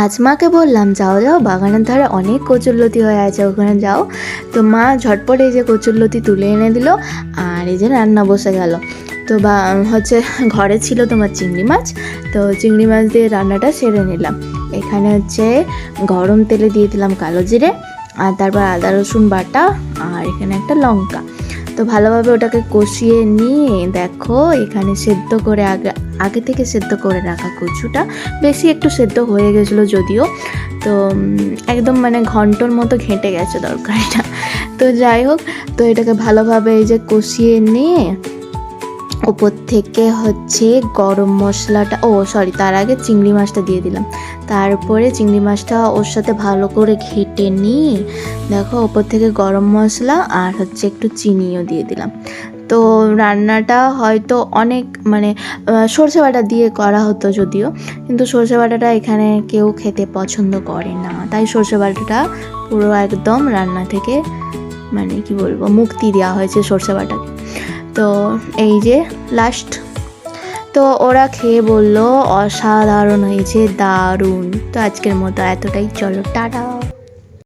আজ মাকে বললাম যাও যাও বাগানের ধারে অনেক কচুরলতি হয়ে আছে, ওখানে যাও। তো মা ঝটপট এই যে কচুরলতি তুলে এনে দিল, আর এই যে রান্না বসে গেল। তো হচ্ছে ঘরে ছিল তোমার চিংড়ি মাছ, তো চিংড়ি মাছ দিয়ে রান্নাটা সেরে নিলাম। এখানে হচ্ছে গরম তেলে দিয়ে দিলাম কালো জিরে, আর তারপর আদা রসুন বাটা, আর এখানে একটা লঙ্কা। তো ভালোভাবে ওটাকে কষিয়ে নিয়ে দেখো এখানে সেদ্ধ করে আগে থেকে সেদ্ধ করে রাখা কচুটা বেশি একটু সেদ্ধ হয়ে গেছিলো যদিও, তো একদম মানে ঘন্টর মতো ঘেঁটে গেছে তরকারিটা। তো যাই হোক, তো এটাকে ভালোভাবে এই যে কষিয়ে নিয়ে ওপর থেকে হচ্ছে গরম মশলাটা, তার আগে চিংড়ি মাছটা দিয়ে দিলাম। তারপরে চিংড়ি মাছটা ওর সাথে ভালো করে ঘেঁটে নিয়ে দেখো ওপর থেকে গরম মশলা আর হচ্ছে একটু চিনিও দিয়ে দিলাম। তো রান্নাটা হয়তো অনেক মানে সরষে বাটা দিয়ে করা হতো যদিও, কিন্তু সরষে বাটাটা এখানে কেউ খেতে পছন্দ করে না, তাই সরষে বাটাটা পুরো একদম রান্না থেকে মানে কি বলবো মুক্তি দেওয়া হয়েছে সরষে বাটাকে। তো এই যে লাস্ট, তো ওরা খেয়ে বললো অসাধারণ হয়েছে, দারুণ। তো আজকের মতো এতটাই, চলো টাটা।